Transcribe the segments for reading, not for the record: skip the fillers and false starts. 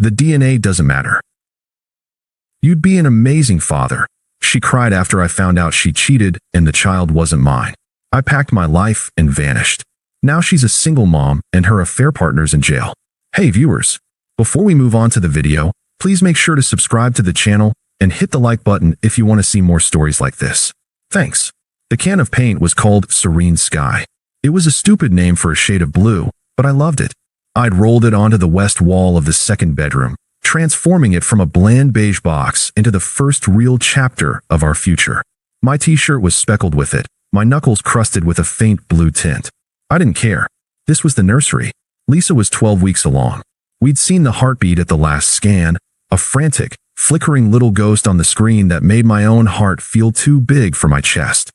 The DNA doesn't matter. You'd be an amazing father, she cried after I found out she cheated and the child wasn't mine. I packed my life and vanished. Now she's a single mom and her affair partner's in jail. Hey viewers, before we move on to the video, please make sure to subscribe to the channel and hit the like button if you want to see more stories like this. Thanks. The can of paint was called Serene Sky. It was a stupid name for a shade of blue, but I loved it. I'd rolled it onto the west wall of the second bedroom, transforming it from a bland beige box into the first real chapter of our future. My t-shirt was speckled with it, my knuckles crusted with a faint blue tint. I didn't care. This was the nursery. Lisa was 12 weeks along. We'd seen the heartbeat at the last scan, a frantic, flickering little ghost on the screen that made my own heart feel too big for my chest.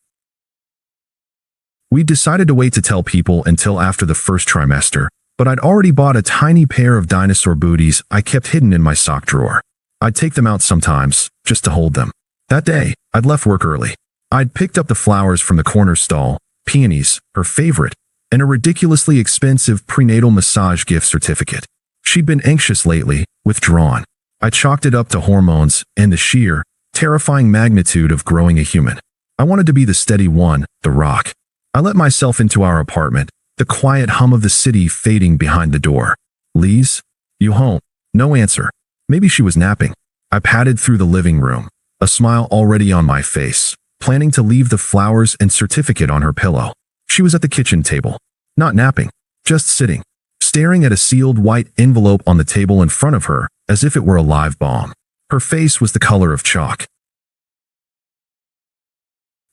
We decided to wait to tell people until after the first trimester, but I'd already bought a tiny pair of dinosaur booties I kept hidden in my sock drawer. I'd take them out sometimes, just to hold them. That day, I'd left work early. I'd picked up the flowers from the corner stall, peonies, her favorite, and a ridiculously expensive prenatal massage gift certificate. She'd been anxious lately, withdrawn. I chalked it up to hormones and the sheer, terrifying magnitude of growing a human. I wanted to be the steady one, the rock. I let myself into our apartment, the quiet hum of the city fading behind the door. Lise? You home? No answer. Maybe she was napping. I padded through the living room, a smile already on my face, planning to leave the flowers and certificate on her pillow. She was at the kitchen table. Not napping, just sitting, staring at a sealed white envelope on the table in front of her as if it were a live bomb. Her face was the color of chalk.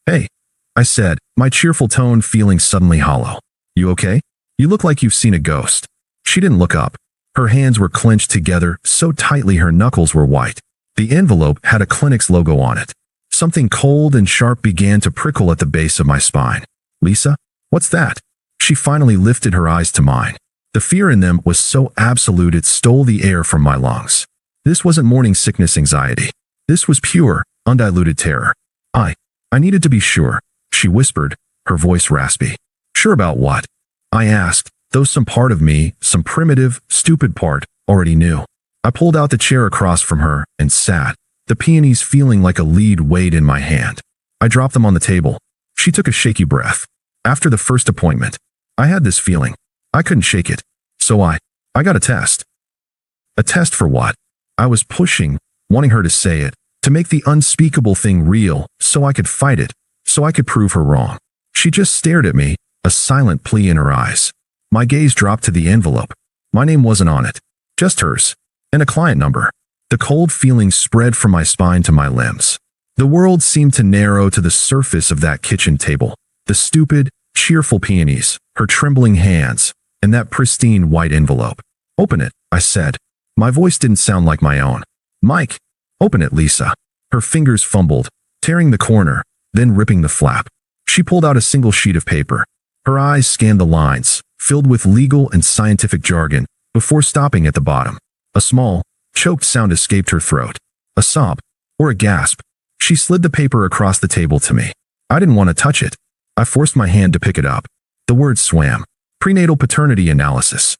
Hey, I said, my cheerful tone feeling suddenly hollow. You okay? You look like you've seen a ghost. She didn't look up. Her hands were clenched together so tightly her knuckles were white. The envelope had a clinic's logo on it. Something cold and sharp began to prickle at the base of my spine. Lisa? What's that? She finally lifted her eyes to mine. The fear in them was so absolute it stole the air from my lungs. This wasn't morning sickness anxiety. This was pure, undiluted terror. I needed to be sure, she whispered, her voice raspy. Sure about what? I asked, though some part of me, some primitive, stupid part, already knew. I pulled out the chair across from her and sat, the peonies feeling like a lead weight in my hand. I dropped them on the table. She took a shaky breath. After the first appointment, I had this feeling. I couldn't shake it. So I got a test. A test for what? I was pushing, wanting her to say it, to make the unspeakable thing real, so I could fight it, so I could prove her wrong. She just stared at me, a silent plea in her eyes. My gaze dropped to the envelope. My name wasn't on it, just hers, and a client number. The cold feeling spread from my spine to my limbs. The world seemed to narrow to the surface of that kitchen table. The stupid, cheerful peonies, her trembling hands, and that pristine white envelope. Open it, I said. My voice didn't sound like my own. Mike, open it, Lisa. Her fingers fumbled, tearing the corner, then ripping the flap. She pulled out a single sheet of paper. Her eyes scanned the lines, filled with legal and scientific jargon, before stopping at the bottom. A small, choked sound escaped her throat. A sob, or a gasp. She slid the paper across the table to me. I didn't want to touch it. I forced my hand to pick it up. The words swam. Prenatal paternity analysis.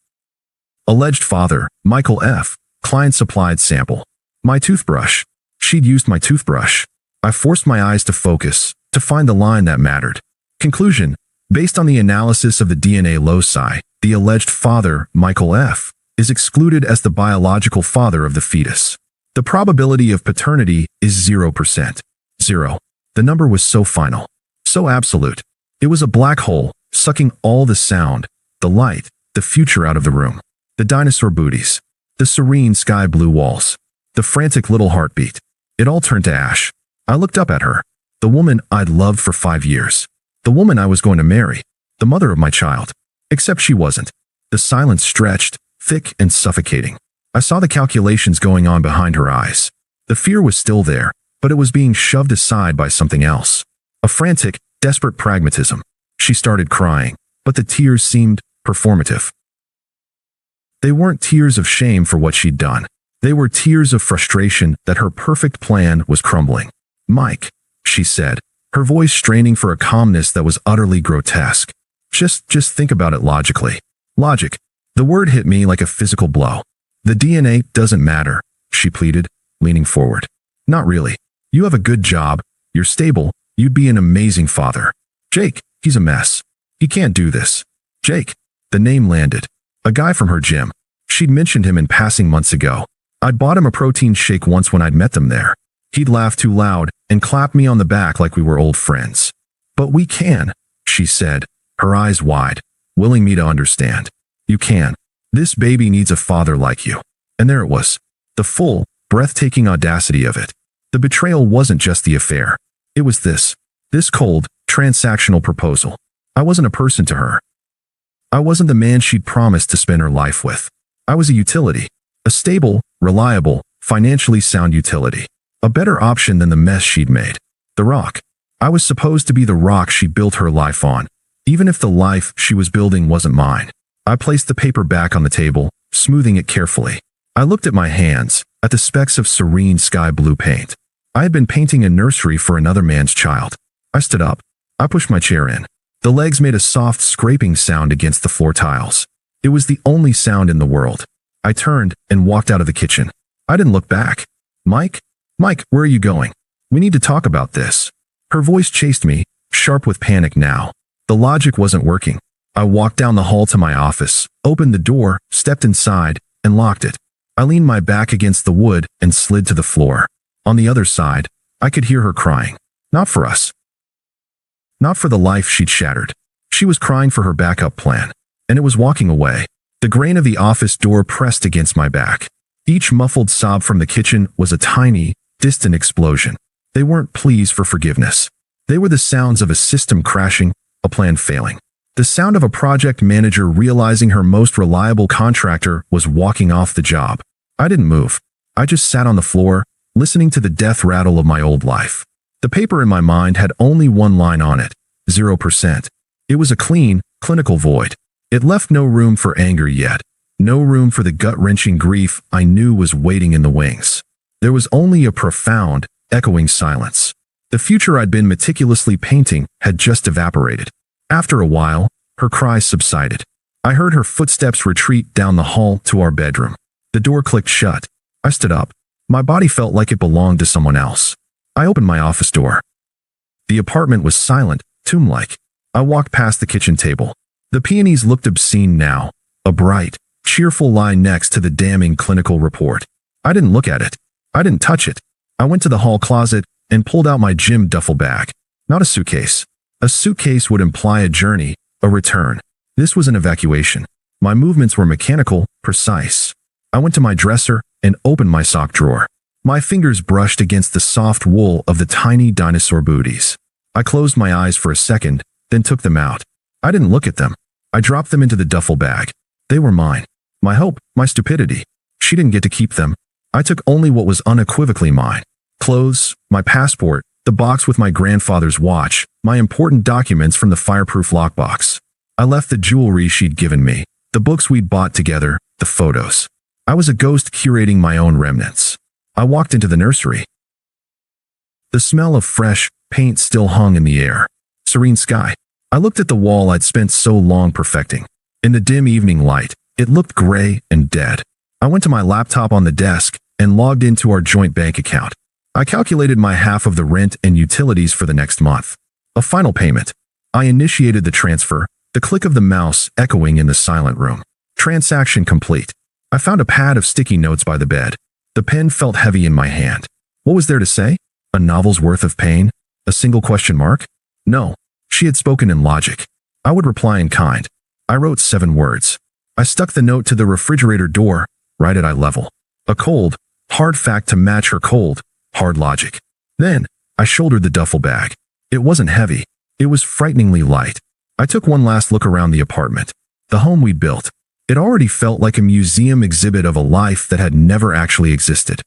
Alleged father, Michael F. Client supplied sample. My toothbrush. She'd used my toothbrush. I forced my eyes to focus, to find the line that mattered. Conclusion. Based on the analysis of the DNA loci, the alleged father, Michael F., is excluded as the biological father of the fetus. The probability of paternity is 0%. 0. The number was so final, so absolute. It was a black hole, sucking all the sound, the light, the future out of the room. The dinosaur booties, the serene sky blue walls, the frantic little heartbeat. It all turned to ash. I looked up at her, the woman I'd loved for 5 years, the woman I was going to marry, the mother of my child. Except she wasn't. The silence stretched, thick and suffocating. I saw the calculations going on behind her eyes. The fear was still there, but it was being shoved aside by something else. A frantic, desperate pragmatism. She started crying, but the tears seemed performative. They weren't tears of shame for what she'd done. They were tears of frustration that her perfect plan was crumbling. Mike, she said, her voice straining for a calmness that was utterly grotesque. Just think about it logically. Logic. The word hit me like a physical blow. The DNA doesn't matter, she pleaded, leaning forward. Not really. You have a good job, you're stable, you'd be an amazing father. Jake, he's a mess. He can't do this. Jake. The name landed. A guy from her gym. She'd mentioned him in passing months ago. I'd bought him a protein shake once when I'd met them there. He'd laugh too loud and clap me on the back like we were old friends. But we can, she said, her eyes wide, willing me to understand. You can. This baby needs a father like you. And there it was. The full, breathtaking audacity of it. The betrayal wasn't just the affair. It was this cold, transactional proposal. I wasn't a person to her. I wasn't the man she'd promised to spend her life with. I was a utility. A stable, reliable, financially sound utility. A better option than the mess she'd made. The rock. I was supposed to be the rock she built her life on, even if the life she was building wasn't mine. I placed the paper back on the table, smoothing it carefully. I looked at my hands, at the specks of serene sky blue paint. I had been painting a nursery for another man's child. I stood up. I pushed my chair in. The legs made a soft scraping sound against the floor tiles. It was the only sound in the world. I turned and walked out of the kitchen. I didn't look back. Mike, where are you going? We need to talk about this. Her voice chased me, sharp with panic now. The logic wasn't working. I walked down the hall to my office, opened the door, stepped inside, and locked it. I leaned my back against the wood and slid to the floor. On the other side, I could hear her crying. Not for us. Not for the life she'd shattered. She was crying for her backup plan. And it was walking away. The grain of the office door pressed against my back. Each muffled sob from the kitchen was a tiny, distant explosion. They weren't pleas for forgiveness. They were the sounds of a system crashing, a plan failing. The sound of a project manager realizing her most reliable contractor was walking off the job. I didn't move. I just sat on the floor, listening to the death rattle of my old life. The paper in my mind had only one line on it, 0%. It was a clean, clinical void. It left no room for anger yet, no room for the gut-wrenching grief I knew was waiting in the wings. There was only a profound, echoing silence. The future I'd been meticulously painting had just evaporated. After a while, her cries subsided. I heard her footsteps retreat down the hall to our bedroom. The door clicked shut. I stood up. My body felt like it belonged to someone else. I opened my office door. The apartment was silent, tomb-like. I walked past the kitchen table. The peonies looked obscene now, a bright, cheerful line next to the damning clinical report. I didn't look at it. I didn't touch it. I went to the hall closet and pulled out my gym duffel bag. Not a suitcase. A suitcase would imply a journey, a return. This was an evacuation. My movements were mechanical, precise. I went to my dresser and opened my sock drawer. My fingers brushed against the soft wool of the tiny dinosaur booties. I closed my eyes for a second, then took them out. I didn't look at them. I dropped them into the duffel bag. They were mine. My hope, my stupidity. She didn't get to keep them. I took only what was unequivocally mine. Clothes, my passport, the box with my grandfather's watch, my important documents from the fireproof lockbox. I left the jewelry she'd given me, the books we'd bought together, the photos. I was a ghost curating my own remnants. I walked into the nursery. The smell of fresh paint still hung in the air. Serene sky. I looked at the wall I'd spent so long perfecting. In the dim evening light, it looked gray and dead. I went to my laptop on the desk and logged into our joint bank account. I calculated my half of the rent and utilities for the next month. A final payment. I initiated the transfer, the click of the mouse echoing in the silent room. Transaction complete. I found a pad of sticky notes by the bed. The pen felt heavy in my hand. What was there to say? A novel's worth of pain? A single question mark? No. She had spoken in logic. I would reply in kind. I wrote 7 words. I stuck the note to the refrigerator door, right at eye level. A cold, hard fact to match her cold, hard logic. Then, I shouldered the duffel bag. It wasn't heavy. It was frighteningly light. I took one last look around the apartment. The home we'd built. It already felt like a museum exhibit of a life that had never actually existed.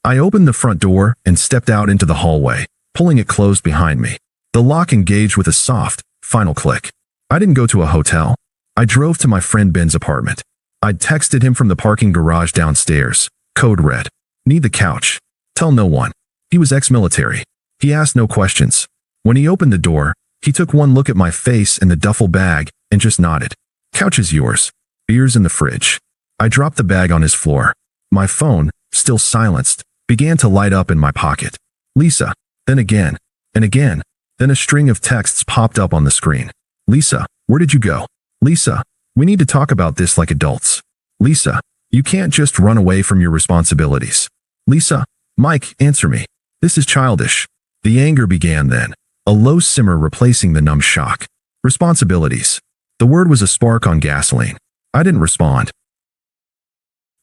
I opened the front door and stepped out into the hallway, pulling it closed behind me. The lock engaged with a soft, final click. I didn't go to a hotel. I drove to my friend Ben's apartment. I'd texted him from the parking garage downstairs. Code red. Need the couch. Tell no one. He was ex-military. He asked no questions. When he opened the door, he took one look at my face and the duffel bag and just nodded. Couch is yours. Beer's in the fridge. I dropped the bag on his floor. My phone, still silenced, began to light up in my pocket. Lisa. Then again. And again. Then a string of texts popped up on the screen. Lisa, where did you go? Lisa, we need to talk about this like adults. Lisa, you can't just run away from your responsibilities. Lisa, Mike, answer me. This is childish. The anger began then, a low simmer replacing the numb shock. Responsibilities. The word was a spark on gasoline. I didn't respond.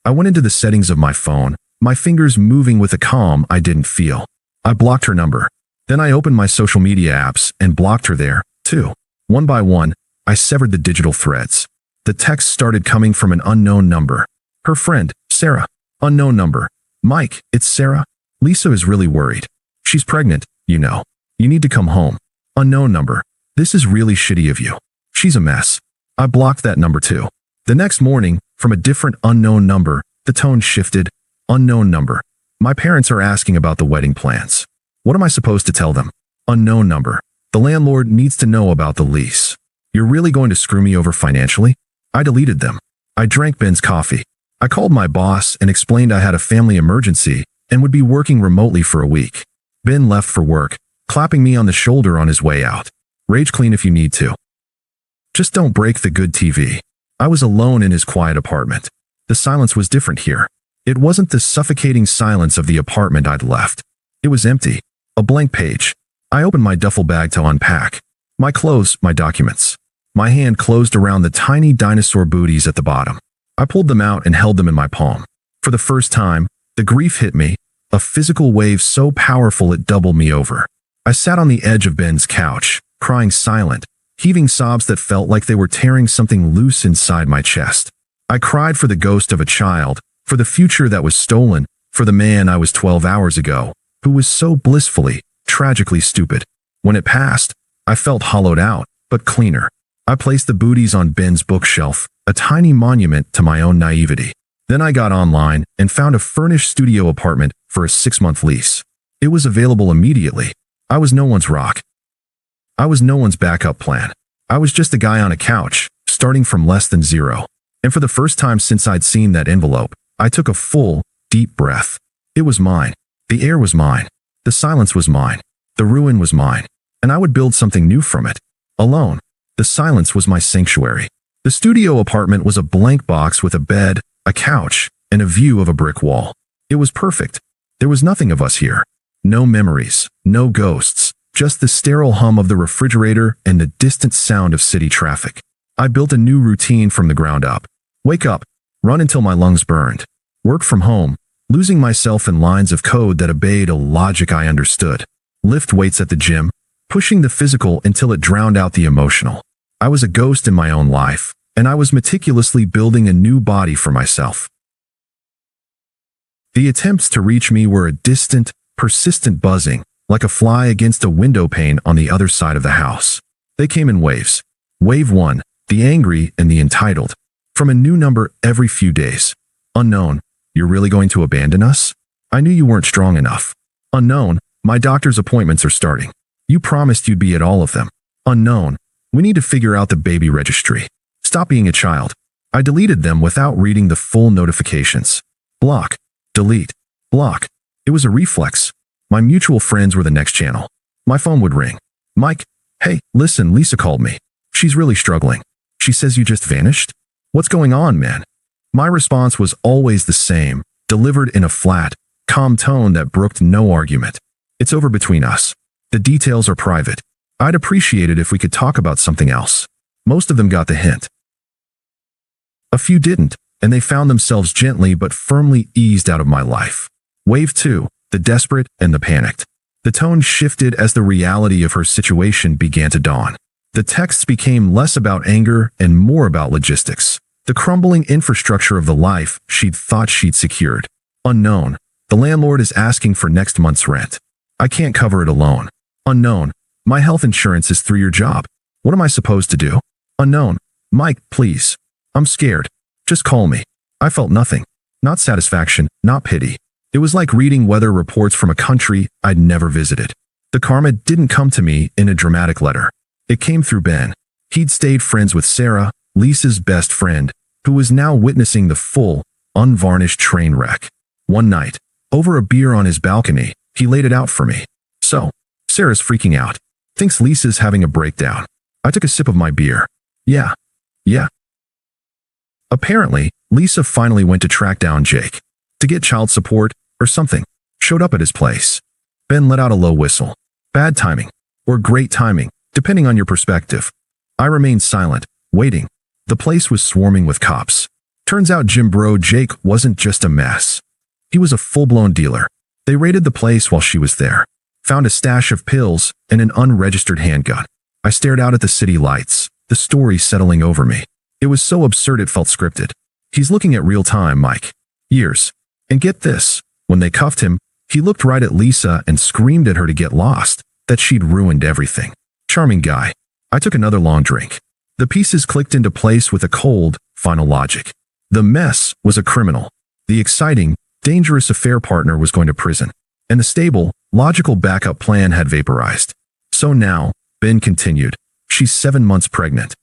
I went into the settings of my phone, my fingers moving with a calm I didn't feel. I blocked her number. Then I opened my social media apps and blocked her there, too. One by one, I severed the digital threads. The texts started coming from an unknown number. Her friend, Sarah. Unknown number. Mike, it's Sarah. Lisa is really worried. She's pregnant, you know. You need to come home. Unknown number. This is really shitty of you. She's a mess. I blocked that number too. The next morning, from a different unknown number, the tone shifted. Unknown number. My parents are asking about the wedding plans. What am I supposed to tell them? Unknown number. The landlord needs to know about the lease. You're really going to screw me over financially? I deleted them. I drank Ben's coffee. I called my boss and explained I had a family emergency and would be working remotely for a week. Ben left for work, clapping me on the shoulder on his way out. Rage clean if you need to. Just don't break the good TV. I was alone in his quiet apartment. The silence was different here. It wasn't the suffocating silence of the apartment I'd left. It was empty. A blank page. I opened my duffel bag to unpack. My clothes, my documents. My hand closed around the tiny dinosaur booties at the bottom. I pulled them out and held them in my palm. For the first time, the grief hit me, a physical wave so powerful it doubled me over. I sat on the edge of Ben's couch, crying silent, heaving sobs that felt like they were tearing something loose inside my chest. I cried for the ghost of a child, for the future that was stolen, for the man I was 12 hours ago, who was so blissfully, tragically stupid. When it passed, I felt hollowed out, but cleaner. I placed the booties on Ben's bookshelf, a tiny monument to my own naivety. Then I got online and found a furnished studio apartment for a 6-month lease. It was available immediately. I was no one's rock. I was no one's backup plan. I was just a guy on a couch, starting from less than zero. And for the first time since I'd seen that envelope, I took a full, deep breath. It was mine. The air was mine. The silence was mine. The ruin was mine. And I would build something new from it. Alone. The silence was my sanctuary. The studio apartment was a blank box with a bed, a couch, and a view of a brick wall. It was perfect. There was nothing of us here. No memories, no ghosts, just the sterile hum of the refrigerator and the distant sound of city traffic. I built a new routine from the ground up. Wake up, run until my lungs burned. Work from home, losing myself in lines of code that obeyed a logic I understood. Lift weights at the gym, pushing the physical until it drowned out the emotional. I was a ghost in my own life, and I was meticulously building a new body for myself. The attempts to reach me were a distant, persistent buzzing, like a fly against a window pane on the other side of the house. They came in waves. Wave 1, the angry and the entitled. From a new number every few days. Unknown, you're really going to abandon us? I knew you weren't strong enough. Unknown, my doctor's appointments are starting. You promised you'd be at all of them. Unknown, we need to figure out the baby registry. Stop being a child. I deleted them without reading the full notifications. Block. Delete. Block. It was a reflex. My mutual friends were the next channel. My phone would ring. Mike, hey, listen, Lisa called me. She's really struggling. She says you just vanished? What's going on, man? My response was always the same, delivered in a flat, calm tone that brooked no argument. It's over between us. The details are private. I'd appreciate it if we could talk about something else. Most of them got the hint. A few didn't, and they found themselves gently but firmly eased out of my life. Wave 2, the desperate and the panicked. The tone shifted as the reality of her situation began to dawn. The texts became less about anger and more about logistics. The crumbling infrastructure of the life she'd thought she'd secured. Unknown, the landlord is asking for next month's rent. I can't cover it alone. Unknown, my health insurance is through your job. What am I supposed to do? Unknown, Mike, please. I'm scared. Just call me. I felt nothing. Not satisfaction, not pity. It was like reading weather reports from a country I'd never visited. The karma didn't come to me in a dramatic letter. It came through Ben. He'd stayed friends with Sarah, Lisa's best friend, who was now witnessing the full, unvarnished train wreck. One night, over a beer on his balcony, he laid it out for me. So, Sarah's freaking out. Thinks Lisa's having a breakdown. I took a sip of my beer. Yeah. Apparently, Lisa finally went to track down Jake. To get child support, or something. Showed up at his place. Ben let out a low whistle. Bad timing. Or great timing, depending on your perspective. I remained silent, waiting. The place was swarming with cops. Turns out Jim Bro Jake wasn't just a mess. He was a full-blown dealer. They raided the place while she was there. Found a stash of pills and an unregistered handgun. I stared out at the city lights, the story settling over me. It was so absurd it felt scripted. He's looking at real time, Mike. Years. And get this, when they cuffed him, he looked right at Lisa and screamed at her to get lost, that she'd ruined everything. Charming guy. I took another long drink. The pieces clicked into place with a cold, final logic. The mess was a criminal. The exciting, dangerous affair partner was going to prison. And the stable, logical backup plan had vaporized. So now, Ben continued, she's 7 months pregnant.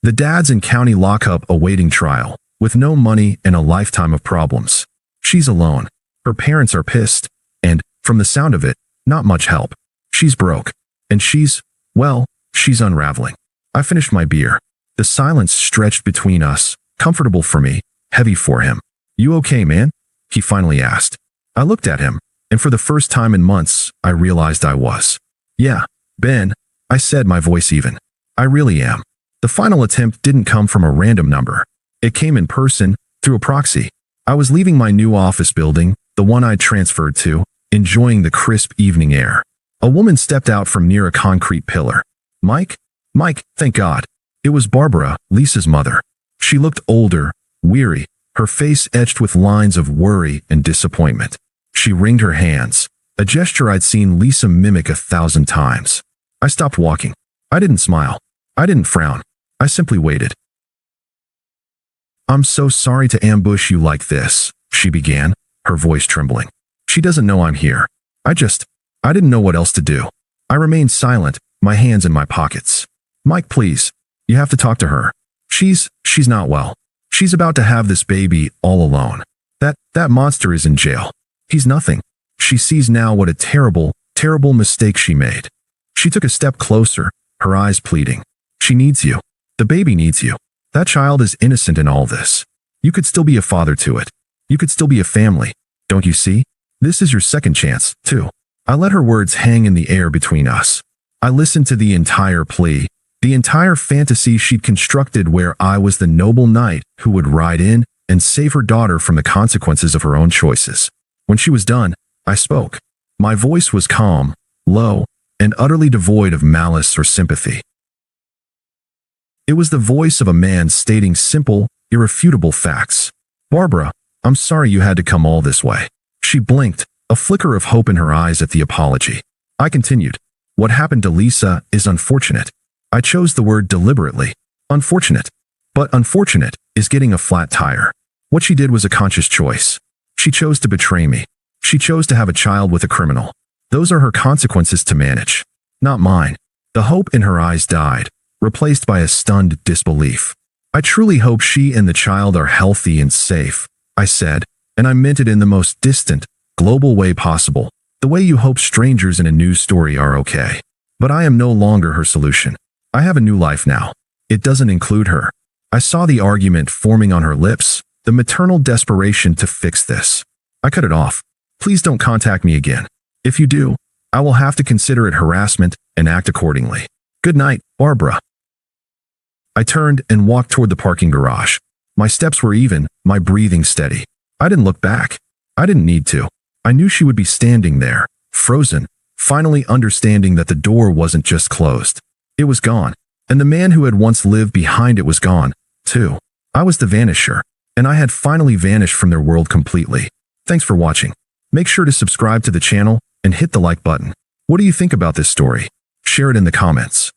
The dad's in county lockup awaiting trial, with no money and a lifetime of problems. She's alone. Her parents are pissed, and, from the sound of it, not much help. She's broke. And she's unraveling. I finished my beer. The silence stretched between us, comfortable for me, heavy for him. You okay, man? He finally asked. I looked at him, and for the first time in months, I realized I was. Yeah, Ben, I said, my voice even. I really am. The final attempt didn't come from a random number. It came in person, through a proxy. I was leaving my new office building, the one I'd transferred to, enjoying the crisp evening air. A woman stepped out from near a concrete pillar. Mike, thank God. It was Barbara, Lisa's mother. She looked older, weary, her face etched with lines of worry and disappointment. She wringed her hands, a gesture I'd seen Lisa mimic 1,000 times. I stopped walking. I didn't smile. I didn't frown. I simply waited. I'm so sorry to ambush you like this, she began, her voice trembling. She doesn't know I'm here. I didn't know what else to do. I remained silent, my hands in my pockets. Mike, please. You have to talk to her. She's not well. She's about to have this baby all alone. That monster is in jail. He's nothing. She sees now what a terrible, terrible mistake she made. She took a step closer, her eyes pleading. She needs you. The baby needs you. That child is innocent in all this. You could still be a father to it. You could still be a family. Don't you see? This is your second chance, too. I let her words hang in the air between us. I listened to the entire plea, the entire fantasy she'd constructed where I was the noble knight who would ride in and save her daughter from the consequences of her own choices. When she was done, I spoke. My voice was calm, low, and utterly devoid of malice or sympathy. It was the voice of a man stating simple, irrefutable facts. Barbara, I'm sorry you had to come all this way. She blinked, a flicker of hope in her eyes at the apology. I continued. What happened to Lisa is unfortunate. I chose the word deliberately. Unfortunate. But unfortunate is getting a flat tire. What she did was a conscious choice. She chose to betray me. She chose to have a child with a criminal. Those are her consequences to manage. Not mine. The hope in her eyes died, replaced by a stunned disbelief. I truly hope she and the child are healthy and safe, I said, and I meant it in the most distant, global way possible, the way you hope strangers in a news story are okay. But I am no longer her solution. I have a new life now. It doesn't include her. I saw the argument forming on her lips, the maternal desperation to fix this. I cut it off. Please don't contact me again. If you do, I will have to consider it harassment and act accordingly. Good night, Barbara. I turned and walked toward the parking garage. My steps were even, my breathing steady. I didn't look back. I didn't need to. I knew she would be standing there, frozen, finally understanding that the door wasn't just closed. It was gone, and the man who had once lived behind it was gone, too. I was the vanisher, and I had finally vanished from their world completely. Thanks for watching. Make sure to subscribe to the channel and hit the like button. What do you think about this story? Share it in the comments.